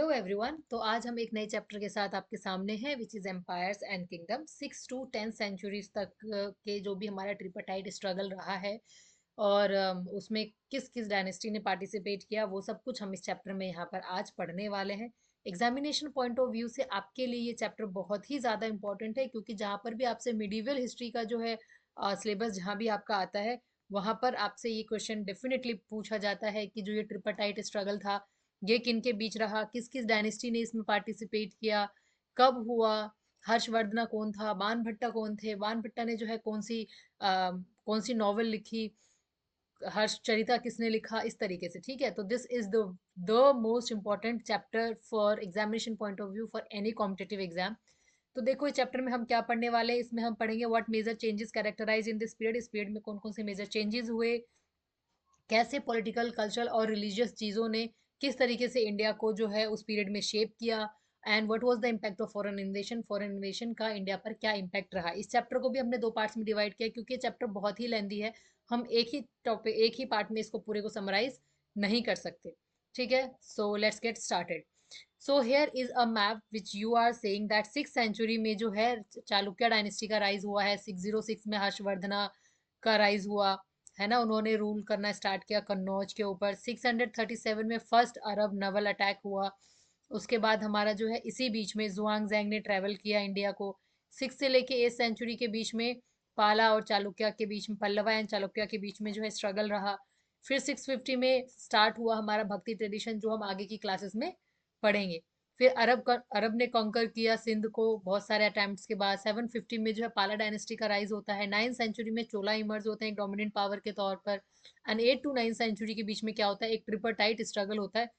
Hello everyone. तो आज हम एक नए चैप्टर के साथ आपके सामने हैं which is empires and kingdom. 6 to 10 centuries तक के जो भी हमारा ट्रिपाटाइट स्ट्रगल रहा है और उसमें किस किस डायनेस्टी ने पार्टिसिपेट किया वो सब कुछ हम इस चैप्टर में यहाँ पर आज पढ़ने वाले हैं। एग्जामिनेशन पॉइंट ऑफ व्यू से आपके लिए ये चैप्टर बहुत ही ज़्यादा इंपॉर्टेंट है, क्योंकि जहाँ पर भी आपसे मिडिवल हिस्ट्री का जो है सिलेबस जहाँ भी आपका आता है वहाँ पर आपसे ये क्वेश्चन डेफिनेटली पूछा जाता है कि जो ये ट्रिपाटाइट स्ट्रगल था ये किन के बीच रहा, किस किस डायनेस्टी ने इसमें पार्टिसिपेट किया, कब हुआ, हर्षवर्धना कौन था, बाणभट्टा कौन थे, बाणभट्टा ने जो है कौन सी नॉवेल लिखी, हर्षचरिता किसने लिखा, इस तरीके से। ठीक है, तो this is the most important chapter for examination point of view for any competitive exam. तो देखो इस चैप्टर में हम क्या पढ़ने वाले हैं। इसमें हम पढ़ेंगे what major changes characterize in this period. इस पीरियड में कौन कौन से मेजर चेंजेस हुए, कैसे पॉलिटिकल, कल्चरल और रिलीजियस चीज़ों ने किस तरीके से इंडिया को जो है उस पीरियड में शेप किया, and what was the impact of foreign इन्वेशन। Foreign इन्वेशन का इंडिया पर क्या इम्पैक्ट रहा। इस चैप्टर को भी हमने दो पार्ट्स में डिवाइड किया, क्योंकि ये चैप्टर बहुत ही लेंदी है। हम एक ही पार्ट में इसको पूरे को समराइज नहीं कर सकते। ठीक है, so let's get started. So here is a map which you are seeing that 6th century में जो है चालुक्य डायनेस्टी का राइज हुआ है। 606 में हर्षवर्धना का राइज हुआ है ना, उन्होंने रूल करना स्टार्ट किया कन्नौज के ऊपर। 637 में फर्स्ट अरब नवल अटैक हुआ। उसके बाद हमारा जो है इसी बीच में जुआंग जैंग ने ट्रेवल किया इंडिया को। 6 से लेके 8th सेंचुरी के बीच में पाला और चालुक्य के बीच में, पल्लवा एंड चालुक्य के बीच में जो है स्ट्रगल रहा। फिर 650 में स्टार्ट हुआ हमारा भक्ति ट्रेडिशन, जो हम आगे की क्लासेस में पढ़ेंगे। फिर अरब ने कॉन्कर किया सिंध को बहुत सारे अटेम्प्ट्स के बाद। 750 में जो है पाला डायनेस्टी का राइज होता है। 9th सेंचुरी में चोला इमर्ज होते हैं एक डोमिनेंट पावर के तौर पर। एंड 8 to 9 सेंचुरी के बीच में क्या होता है, एक ट्रिपरटाइट स्ट्रगल होता है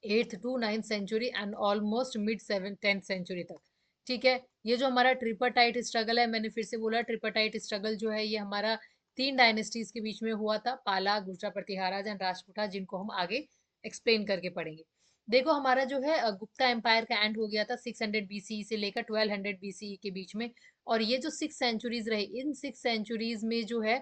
8th to 9th century and almost mid 7th 10th century तक। ठीक है, ये जो हमारा ट्रिपरटाइट स्ट्रगल है, मैंने फिर से बोला ट्रिपरटाइट स्ट्रगल जो है ये हमारा तीन डायनेस्टीज के बीच में हुआ था, पाला, गुर्जर प्रतिहारा एंड राजपूता, जिनको हम आगे एक्सप्लेन करके पढ़ेंगे। देखो हमारा जो है गुप्ता एम्पायर का एंड हो गया था 600 बीसी से लेकर 1200 बीसी के बीच में। और ये जो 6 सेंचुरीज रहे, इन 6 सेंचुरीज में जो है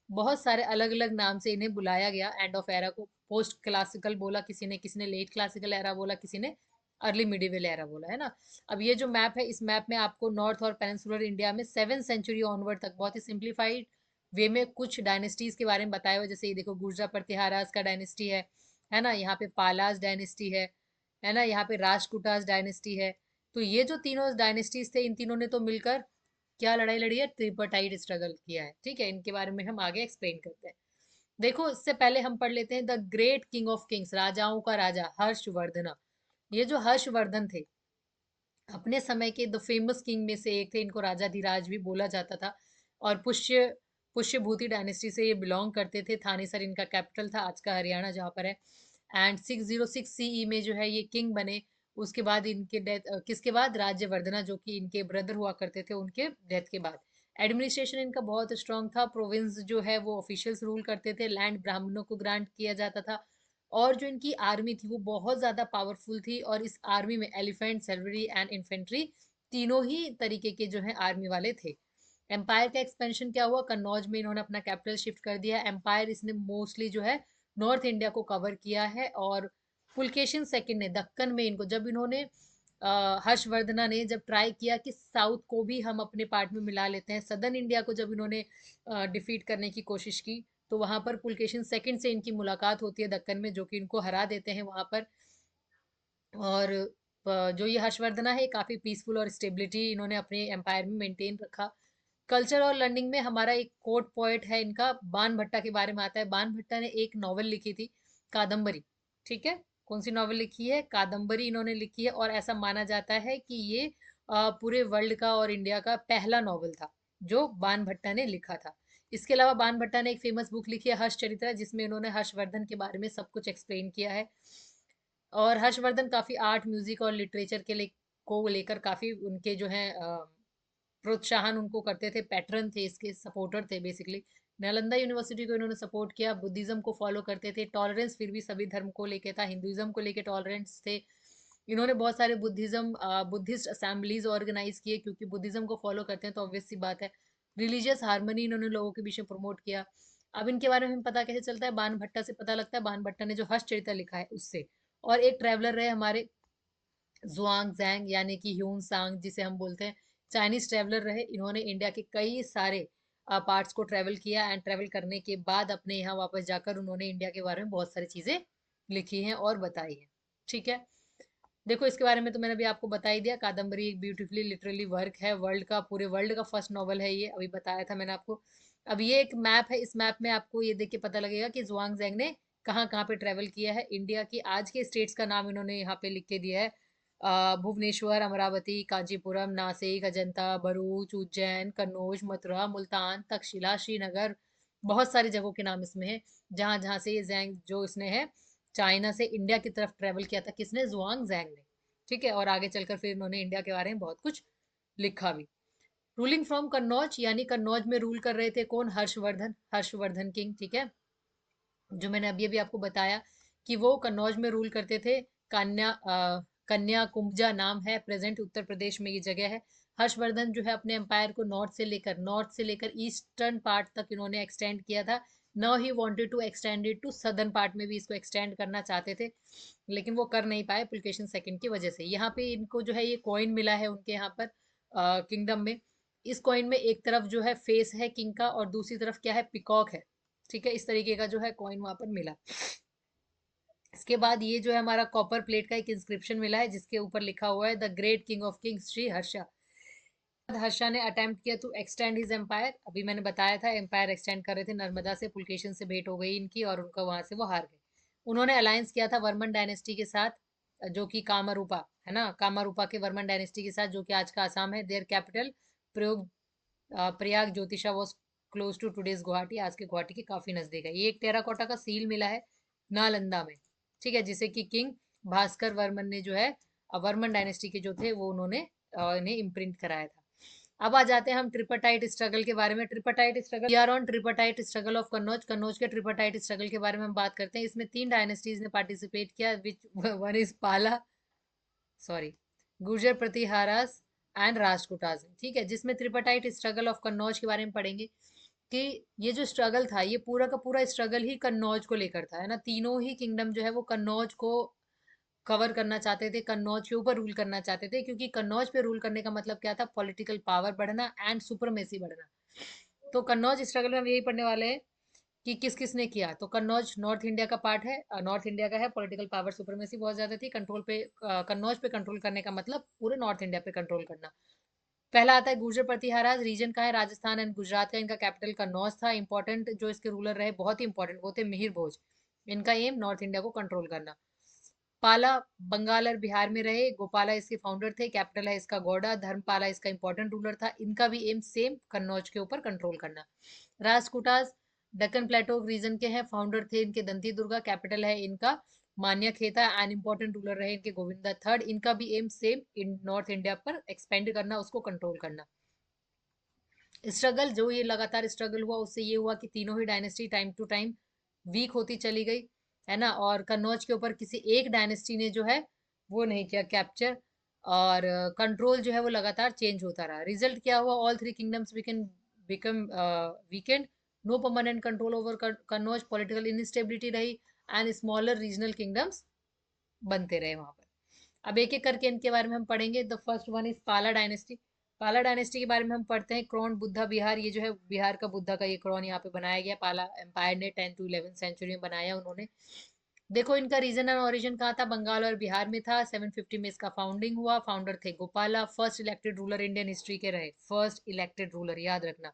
बहुत सारे अलग अलग नाम से इन्हें बुलाया गया। एंड ऑफ एरा को पोस्ट क्लासिकल बोला किसी ने लेट क्लासिकल एरा बोला, किसी ने अर्ली मिडिवल एरा बोला, है ना। अब ये जो मैप है, इस मैप में आपको नॉर्थ और पेनिनसुलर इंडिया में 7th सेंचुरी ऑनवर्ड तक बहुत ही सिंप्लीफाइड वे में कुछ डायनेस्टीज के बारे में बताया हुआ। जैसे ये देखो गुर्जर प्रतिहारास का डायनेस्टी है ना, यहाँ पे पालास डायनेस्टी है ना, यहाँ पे राजकुटास डायनेस्टी है। तो ये जो तीनों डायनेस्टीज थे, इन तीनों ने तो मिलकर क्या लड़ाई लड़ी है, ट्रिपर्टाइट स्ट्रगल किया है। ठीक है, इनके बारे में हम आगे एक्सप्लेन करते हैं। देखो इससे पहले हम पढ़ लेते हैं the great king of Kings, राजाओं का राजा हर्षवर्धन। ये जो हर्षवर्धन थे अपने समय के द फेमस किंग में से एक थे, इनको राजाधिराज भी बोला जाता था। और पुष्यभूति डायनेस्टी से ये बिलोंग करते थे। थानेसर इनका कैपिटल था, आज का हरियाणा जहाँ पर है। एंड 606 सीई में जो है ये किंग बने। उसके बाद इनके डेथ, किसके बाद, राज्यवर्धना जो कि इनके ब्रदर हुआ करते थे, उनके डेथ के बाद। एडमिनिस्ट्रेशन इनका बहुत स्ट्रांग था। प्रोविंस जो है वो ऑफिशियल्स रूल करते थे। लैंड ब्राह्मणों को ग्रांट किया जाता था। और जो इनकी आर्मी थी वो बहुत ज़्यादा पावरफुल थी। और इस आर्मी में एलिफेंट, सेल्वरी एंड इन्फेंट्री तीनों ही तरीके के जो है आर्मी वाले थे। एम्पायर का एक्सपेंशन क्या हुआ, कन्नौज में इन्होंने अपना कैपिटल शिफ्ट कर दिया। एम्पायर इसने मोस्टली जो है नॉर्थ इंडिया को कवर किया है। और पुलकेशिन सेकंड ने दक्कन में इनको, जब इन्होंने हर्षवर्धना ने जब ट्राई किया कि साउथ को भी हम अपने पार्ट में मिला लेते हैं, सदर्न इंडिया को जब इन्होंने डिफीट करने की कोशिश की, तो वहां पर पुलकेशिन सेकंड से इनकी मुलाकात होती है दक्कन में, जो कि इनको हरा देते हैं वहां पर। और जो ये हर्षवर्धना है काफी पीसफुल और स्टेबिलिटी इन्होंने अपने एम्पायर में मेंटेन रखा। कल्चर और लर्निंग में हमारा एक कोट पोएट है इनका, बाण भट्टा के बारे में आता है। बाण भट्टा ने एक नॉवल लिखी थी, कादम्बरी। ठीक है, कौन सी नॉवल लिखी है, कादम्बरी इन्होंने लिखी है। और ऐसा माना जाता है कि ये पूरे वर्ल्ड का और इंडिया का पहला नॉवल था जो बाण भट्टा ने लिखा था। इसके अलावा बाण भट्टा ने एक फेमस बुक लिखी है हर्षचरित्र, जिसमें इन्होंने हर्षवर्धन के बारे में सब कुछ एक्सप्लेन किया है। और हर्षवर्धन काफी आर्ट, म्यूजिक और लिटरेचर को लेकर काफी उनके जो है प्रोत्साहन उनको करते थे, पैटर्न थे, इसके सपोर्टर थे बेसिकली। नालंदा यूनिवर्सिटी को इन्होंने सपोर्ट किया। बुद्धिज्म को फॉलो करते थे। टॉलरेंस फिर भी सभी धर्म को लेके था, हिंदुइज्म को लेके टॉलरेंस थे। इन्होंने बहुत सारे बुद्धिस्ट असेंबलीज ऑर्गेनाइज किए, क्योंकि बुद्धिज्म को फॉलो करते हैं तो ऑब्वियस सी बात है। रिलीजियस हार्मनी इन्होंने लोगों के बीच में प्रमोट किया। अब इनके बारे में पता कैसे चलता है, बाण भट्टा से पता लगता है। बाण भट्टा ने जो हर्षचरित्र लिखा है उससे। और एक ट्रेवलर रहे हमारे जुआंग जैंग, यानी कि ह्यून सांग जिसे हम बोलते हैं, चाइनीज ट्रेवलर रहे। इन्होंने इंडिया के कई सारे पार्ट्स को ट्रेवल किया, एंड ट्रेवल करने के बाद अपने यहाँ वापस जाकर उन्होंने इंडिया के बारे में बहुत सारी चीजें लिखी हैं और बताई हैं। ठीक है, देखो इसके बारे में तो मैंने अभी आपको बता ही दिया। कादम्बरी एक ब्यूटीफुली लिटरली वर्क है, वर्ल्ड का, पूरे वर्ल्ड का फर्स्ट नॉवल है ये, अभी बताया था मैंने आपको। अब ये एक मैप है, इस मैप में आपको ये देख के पता लगेगा कि जुआंग जैंग ने कहाँ कहाँ पे ट्रेवल किया है। इंडिया की आज के स्टेट्स का नाम इन्होंने यहाँ पे लिख के दिया है। भुवनेश्वर, अमरावती, कांचीपुरम, नासिक, अजंता, भरूच, उज्जैन, कन्नौज, मथुरा, मुल्तान, तक्षशिला, श्रीनगर, बहुत सारी जगहों के नाम इसमें है। जहां जहां से ये जैंग जो इसने है चाइना से इंडिया की तरफ ट्रेवल किया था, किसने, जुआंग जैंग ने। ठीक है, और आगे चलकर फिर इन्होंने इंडिया के बारे में बहुत कुछ लिखा भी। रूलिंग फ्रॉम कन्नौज, यानी कन्नौज में रूल कर रहे थे कौन, हर्षवर्धन, हर्षवर्धन किंग। ठीक है, जो मैंने अभी अभी आपको बताया कि वो कन्नौज में रूल करते थे। कन्याकुब्जा नाम है, प्रेजेंट उत्तर प्रदेश में ये जगह है। हर्षवर्धन जो है अपने एम्पायर को नॉर्थ से लेकर ईस्टर्न पार्ट तक इन्होंने एक्सटेंड किया था। Now he wanted to extend it to southern part में भी इसको एक्सटेंड करना चाहते थे, लेकिन वो कर नहीं पाए पुलकेशन सेकंड की वजह से। यहाँ पे इनको जो है ये कॉइन मिला है उनके यहाँ पर किंगडम में। इस कॉइन में एक तरफ जो है फेस है किंग का और दूसरी तरफ क्या है, पिकॉक है। ठीक है, इस तरीके का जो है कॉइन वहां पर मिला। इसके बाद ये जो है हमारा कॉपर प्लेट का एक इंस्क्रिप्शन मिला है जिसके ऊपर लिखा हुआ है the great king of Kings Shri Harsha. Harsha ने अटेम्प्ट किया टू एक्सटेंड हिज एम्पायर, अभी मैंने बताया था एम्पायर एक्सटेंड कर रहे थे नर्मदा से, पुलकेशन से भेंट हो गई इनकी और उनका वहां से वो हार गए। उन्होंने अलायंस किया था वर्मन डायनेस्टी के साथ, जो कि कामारूपा है ना, कामारूपा के वर्मन डायनेस्टी के साथ, जो कि आज का आसाम है। देयर कैपिटल प्रयोग Pragjyotisha was close to today's Guwahati, आज के गुवाहाटी के काफी नजदीक है। ये एक टेराकोटा का सील मिला है नालंदा में। ठीक है, जिसे कि किंग भास्कर वर्मन ने जो है वर्मन डायनेस्टी के जो थे वो उन्होंने इन्हें इम्प्रिंट कराया था। अब आ जाते हैं हम ट्रिपटाइट स्ट्रगल के बारे में। Tripartite struggle, we are on tripartite struggle of Kannauj. Kannauj के ट्रिपटाइट स्ट्रगल के बारे में हम बात करते हैं। इसमें 3 डायनेस्टीज ने पार्टिसिपेट किया, विच वन इज पाला, सॉरी, गुर्जर प्रतिहारास एंड राजपूतास। ठीक है, जिसमें ट्रिपटाइट स्ट्रगल ऑफ कन्नौज के बारे में पढ़ेंगे कि ये जो स्ट्रगल था ये पूरा का पूरा स्ट्रगल ही कन्नौज को लेकर था, है ना। तीनों ही किंगडम जो है वो कन्नौज को कवर करना चाहते थे, कन्नौज के ऊपर रूल करना चाहते थे, क्योंकि कन्नौज पे रूल करने का मतलब क्या था, पॉलिटिकल पावर बढ़ना एंड सुपरमेसी बढ़ना। तो कन्नौज स्ट्रगल में हम यही पढ़ने वाले हैं कि किस किस ने किया। तो कन्नौज नॉर्थ इंडिया का पार्ट है, नॉर्थ इंडिया का है, पॉलिटिकल पावर सुपरमेसी बहुत ज्यादा थी, कंट्रोल पे कन्नौज पे कंट्रोल करने का मतलब पूरे नॉर्थ इंडिया पे कंट्रोल करना। पहला आता है गुर्जर प्रतिहाराज, रीजन का है राजस्थान एंड गुजरात का, इनका कैपिटल कन्नौज था। इंपॉर्टेंट जो इसके रूलर रहे बहुत ही इंपॉर्टेंट वो थे मिहिर भोज, इनका एम नॉर्थ इंडिया को कंट्रोल करना। पाला बंगाल और बिहार में रहे, गोपाला इसके फाउंडर थे, कैपिटल है इसका गोडा। धर्मपाला इसका इंपॉर्टेंट रूलर था, इनका भी एम सेम कन्नौज के ऊपर कंट्रोल करना। राजकुटास दक्कन प्लेटो रीजन के हैं, फाउंडर थे इनके दंती दुर्गा, कैपिटल है इनका मान्य खेता एंड इंपॉर्टेंट रूलर रहे इनके गोविंदा थर्ड। इनका भी aim same in north India पर एक्सपेंड करना, उसको कंट्रोल करना। स्ट्रगल जो ये लगातार स्ट्रगल हुआ उससे ये हुआ कि तीनों ही dynasty time to time weak होती चली गई, है ना। और कन्नौज के ऊपर किसी एक डायनेस्टी ने जो है वो नहीं किया कैप्चर, और कंट्रोल जो है वो लगातार चेंज होता रहा। रिजल्ट क्या हुआ, all three kingdoms become weakened, no permanent control over Kannauj, political instability रही एंड स्मॉलर रीजनल किंगडम्स बनते रहे वहां पर। अब एक एक करके इनके बारे में हम पढ़ेंगे। द फर्स्ट वन इज पाला डायनेस्टी। पाला डायनेस्टी के बारे में हम पढ़ते हैं। क्रोन बुद्धा बिहार, ये जो है बिहार का बुद्धा का ये क्रोन यहाँ पे बनाया गया, पाला एम्पायर ने 10 to 11 सेंचुरी में बनाया उन्होंने। देखो इनका रीजन एंड ओरिजिन कहाँ था, बंगाल और बिहार में था। 750 में इसका फाउंडिंग हुआ, फाउंडर थे Gopala, first elected ruler Indian history के रहे, फर्स्ट इलेक्टेड रूलर, याद रखना।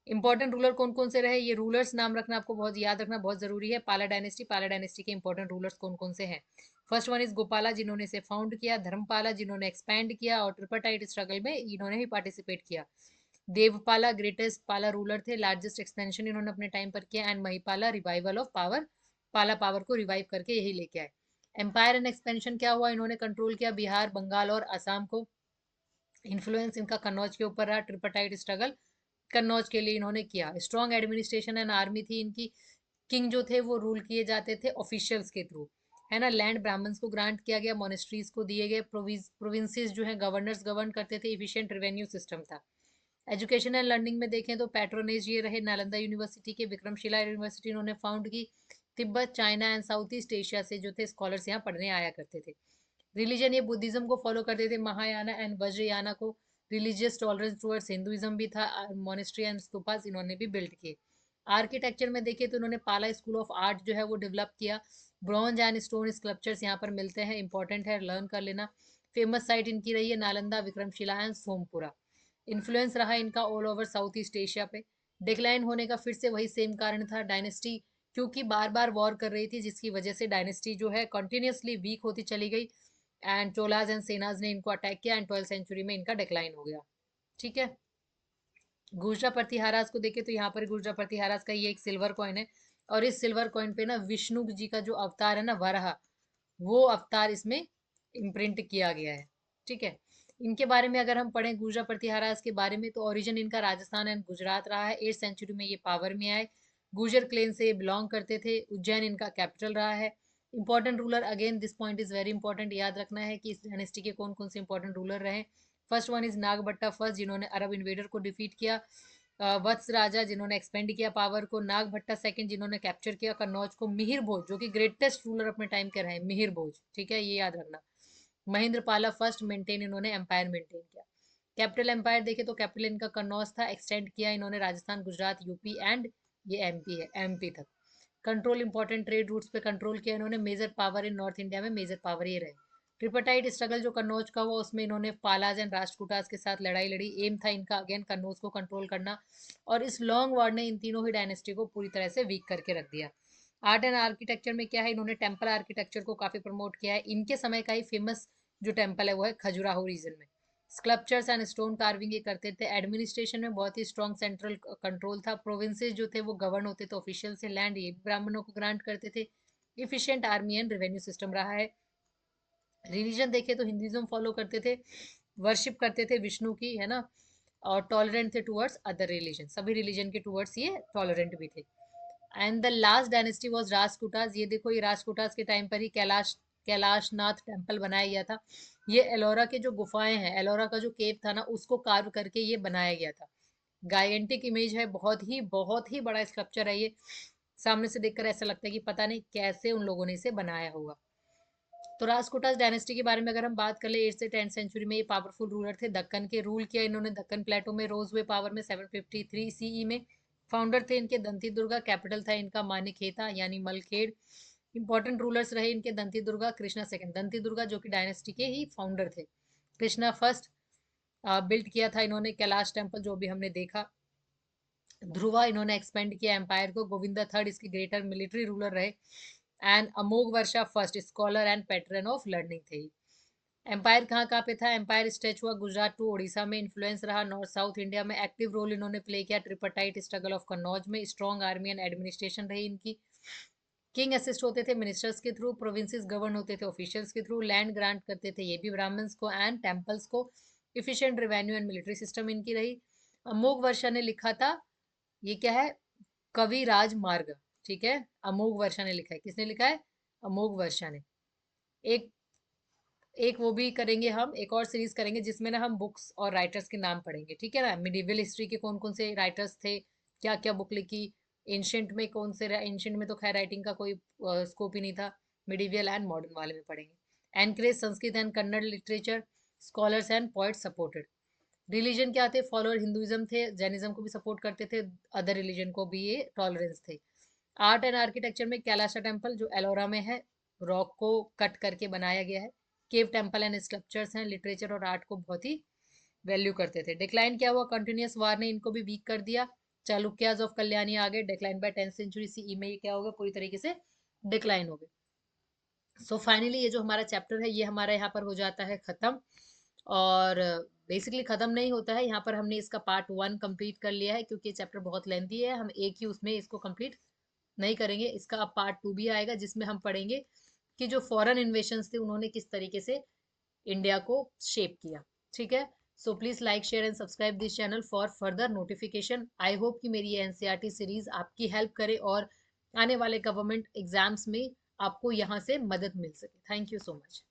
इंपॉर्टेंट रूलर कौन कौन से रहे, ये रूलर्स नाम रखना आपको बहुत याद रखना बहुत जरूरी है। पाला डायनेस्टी के इंपॉर्टेंट रूलर्स कौन कौन से हैं। फर्स्ट वन इज गोपाला जिन्होंने इसे फाउंड किया, धर्मपाला जिन्होंने एक्सपैंड किया और ट्रिपटाइट स्ट्रगल में इन्होंने ही पार्टिसिपेट किया। देवपाला ग्रेटेस्ट पाला रूलर थे, लार्जेस्ट एक्सपेंशन इन्होंने अपने टाइम पर किया। And Mahipala revival of power, पाला पावर को रिवाइव करके यही लेके आए। एम्पायर एंड एक्सपेंशन क्या हुआ, इन्होंने कंट्रोल किया बिहार, बंगाल और असम को। इन्फ्लुएंस इनका कन्नौज के ऊपर रहा। ट्रिपटाइट स्ट्रगल कन्नौज के लिए इन्होंने किया। स्ट्रॉन्ग एडमिनिस्ट्रेशन एंड आर्मी थी इनकी। किंग जो थे वो रूल किए जाते थे ऑफिशियल्स के थ्रू, है ना। लैंड ब्राह्मण्स को ग्रांट किया गया, मोनेस्ट्रीज को दिए गए, प्रोविंसेस जो है गवर्नर्स गवर्न करते थे, इफिशिएंट रेवेन्यू सिस्टम था। एजुकेशन एंड लर्निंग में देखें तो पैट्रोनेज ये रहे नालंदा यूनिवर्सिटी के, विक्रमशिला यूनिवर्सिटी इन्होंने फाउंड की। Tibet, China and south east Asia से जो थे स्कॉलर्स यहाँ पढ़ने आया करते थे। रिलीजन ये बुद्धिज्म को फॉलो करते थे, महायाना एंड वज्रयाना को। रिलीजियस टॉलरेंस टुवर्ड्स हिंदुइज्म भी था, मोनेस्ट्री एंड स्तूपास इन्होंने भी बिल्ड किए। आर्किटेक्चर में देखें तो इन्होंने पाला स्कूल ऑफ आर्ट जो है वो डेवलप किया। ब्रॉन्ज एंड स्टोन स्कल्पचर्स यहाँ पर मिलते हैं, इंपॉर्टेंट है, लर्न कर लेना। फेमस साइट इनकी रही है नालंदा, विक्रमशिला एंड सोमपुरा। इन्फ्लुएंस रहा इनका all over south east Asia पे। डिक्लाइन होने का फिर से वही सेम कारण था, डायनेस्टी क्योंकि बार बार वॉर कर रही थी, जिसकी वजह से डायनेस्टी जो है कंटिन्यूसली वीक होती चली गई। एंड चोलाज एंड सेनाज ने इनको अटैक किया एंड 12th सेंचुरी में इनका डिक्लाइन हो गया। ठीक है, गुर्जर प्रतिहारास को देखे तो यहाँ पर गुर्जर प्रतिहारास का ये एक सिल्वर कॉइन है, और इस सिल्वर कॉइन पे ना विष्णु जी का जो अवतार है ना वराह, वो अवतार इसमें इम्प्रिंट किया गया है। ठीक है, इनके बारे में अगर हम पढ़ें गुर्जर प्रतिहारास के बारे में, तो ओरिजिन इनका राजस्थान एंड गुजरात रहा है। 8th सेंचुरी में ये पावर में आए। गुर्जर क्लेन से बिलोंग करते थे। उज्जैन इनका कैपिटल रहा है। Important ruler, again this point is very important, याद रखना है कि इस डायनेस्टी के कौन कौन से इंपॉर्टेंट रूलर रहे। First one is Nagabhatta first, जिन्होंने अरब इन्वेडर को डिफीट किया। वत्स राजा, जिन्होंने एक्सपेंड किया पावर को। नागभट्टा सेकंड, जिन्होंने कैप्चर किया कन्नौज को। मिहिर भोज, जो कि ग्रेटेस्ट रूलर अपने टाइम के रहे, मिहिर भोज, ठीक है, ये याद रखना। महेंद्र पाला फर्स्ट, मेंटेन इन्होंने एम्पायर मेंटेन किया। कैपिटल एम्पायर देखे तो कैपिटल इनका कन्नौज था, एक्सटेंड किया इन्होंने राजस्थान, गुजरात, यूपी एंड ये एमपी है, एमपी तक। कंट्रोल इंपॉर्टेंट ट्रेड रूट्स पे कंट्रोल किया इन्होंने। Major power in north India में मेजर पावर ये रहे। ट्रिपटाइट स्ट्रगल जो कन्नौज का हुआ, उसमें इन्होंने पालाज एंड राष्ट्रकूटास के साथ लड़ाई लड़ी। एम था इनका अगेन कन्नौज को कंट्रोल करना, और इस लॉन्ग वॉर ने इन तीनों ही डायनेस्टी को पूरी तरह से वीक करके रख दिया। आर्ट एंड आर्किटेक्चर में क्या है, इन्होंने टेम्पल आर्किटेक्चर को काफी प्रमोट किया है। इनके समय का ही फेमस जो टेम्पल है वो है खजुराहो रीजन में। स्कल्पचर्स एंड स्टोन कार्विंग ये करते थे। एडमिनिस्ट्रेशन में बहुत ही स्ट्रॉन्ग सेंट्रल कंट्रोल था। प्रोविंसेस जो थे वो गवर्न होते थे ऑफिशियल से। लैंड ये ब्राह्मणों को ग्रांट करते थे। Efficient army and revenue system रहा है। रिलीजन देखे तो हिंदुइज्म फॉलो करते थे, वर्शिप करते थे विष्णु की, है ना, और टॉलरेंट थे टुवर्ड्स अदर रिलीजन, सभी रिलीजन के टुवर्ड्स ये टॉलरेंट भी थे। And the last dynasty was Rajputas. ये देखो, ये राजपूतास के टाइम पर ही कैलाशनाथ टेम्पल बनाया गया था। ये एलोरा के जो गुफाएं हैं, एलोरा का जो केव था ना, उसको कार्व करके ये बनाया गया था। गायंटिक इमेज है, बहुत ही बड़ा स्कल्पचर है ये। सामने से देखकर ऐसा लगता है कि पता नहीं कैसे उन लोगों ने इसे बनाया होगा। तो राजकोटास डायनेस्टी के बारे में अगर हम बात कर ले, 8th से 10th सेंचुरी में ये पावरफुल रूलर थे। दक्कन के रूल किया इन्होंने, दक्कन प्लेटो में रोज हुए पावर में 753 सीई में। फाउंडर थे इनके दंती दुर्गा, कैपिटल था इनका मानिकहेता यानी मलखेड़। इंपॉर्टेंट रूलर्स रहे इनके दंती दुर्गा, कृष्णा सेकंड। दंती दुर्गा जो कि डायनेस्टी के ही फाउंडर थे। कृष्णा फर्स्ट बिल्ड किया था इन्होंने कैलाश टेम्पल, जो भी हमने देखा। ध्रुवा इन्होंने एक्सपेंड किया एम्पायर को। गोविंदा थर्ड इसके ग्रेटर मिलिट्री रूलर रहे। And Amogh Varsha first scholar and pattern of learning थे। एम्पायर कहाँ कहाँ पे था, एम्पायर स्ट्रेच हुआ गुजरात टू उड़ीसा में। इन्फ्लुएंस रहा नॉर्थ साउथ इंडिया में। एक्टिव रोल इन्होंने प्ले किया ट्रिपटाइट स्ट्रगल ऑफ कन्नौज में। स्ट्रॉन्ग आर्मी एंड एडमिनिस्ट्रेशन रही इनकी। किंग असिस्ट होते थे मिनिस्टर्स के थ्रू। प्रोविंसेस गवर्न होते थे ऑफिशियल्स के थ्रू। लैंड ग्रांट करते थे ये भी ब्राह्मण्स को एंड टेम्पल्स को। Efficient revenue and military system इनकी रही। अमोघ वर्षा ने लिखा था, ये क्या है, कवि राज मार्ग, ठीक है, अमोघ वर्षा ने लिखा है। किसने लिखा है, अमोघ वर्षा ने। एक एक वो भी करेंगे हम, एक और सीरीज करेंगे जिसमें ना हम बुक्स और राइटर्स के नाम पढ़ेंगे, ठीक है ना। मिडिवल हिस्ट्री के कौन कौन से राइटर्स थे, क्या क्या बुक लिखी। एंशंट में कौन से, एंशंट में तो खैर राइटिंग का कोई स्कोप ही नहीं था। मिडिवल एंड मॉडर्न वाले में पढ़ेंगे। Encourage Sanskrit and Kannada literature. Scholars and poet supported. Religion क्या थे, फॉलोअर हिंदुइज्म थे, जैनिज्म को भी सपोर्ट करते थे, अदर रिलीजन को भी ये टॉलरेंस थे। आर्ट एंड आर्किटेक्चर में कैलाशा टेम्पल जो एलोरा में है, रॉक को कट करके बनाया गया है। केव टेम्पल एंड स्कल्पचर्स हैं। लिटरेचर और आर्ट को बहुत ही वैल्यू करते थे। डिक्लाइन क्या हुआ, कंटिन्यूस वार ने इनको भी वीक कर दिया। चालुक्याज ऑफ कल्याणी आ गए। Decline by 10th century CE में ये क्या हो गया, पूरी तरीके से डिक्लाइन हो गए। सो फाइनली ये जो हमारा चैप्टर है ये हमारा यहाँ पर हो जाता है खत्म। और बेसिकली खत्म नहीं होता है, यहाँ पर हमने इसका पार्ट 1 कंप्लीट कर लिया है, क्योंकि ये चैप्टर बहुत लेंथी है, हम एक ही उसमें इसको कंप्लीट नहीं करेंगे। इसका अब पार्ट 2 भी आएगा, जिसमें हम पढ़ेंगे कि जो फॉरेन इन्वेशंस थे उन्होंने किस तरीके से इंडिया को शेप किया। ठीक है, so please like share and subscribe this channel for further notification. I hope कि मेरी ये एनसीईआरटी सीरीज आपकी हेल्प करे और आने वाले गवर्नमेंट एग्जाम्स में आपको यहाँ से मदद मिल सके। Thank you so much.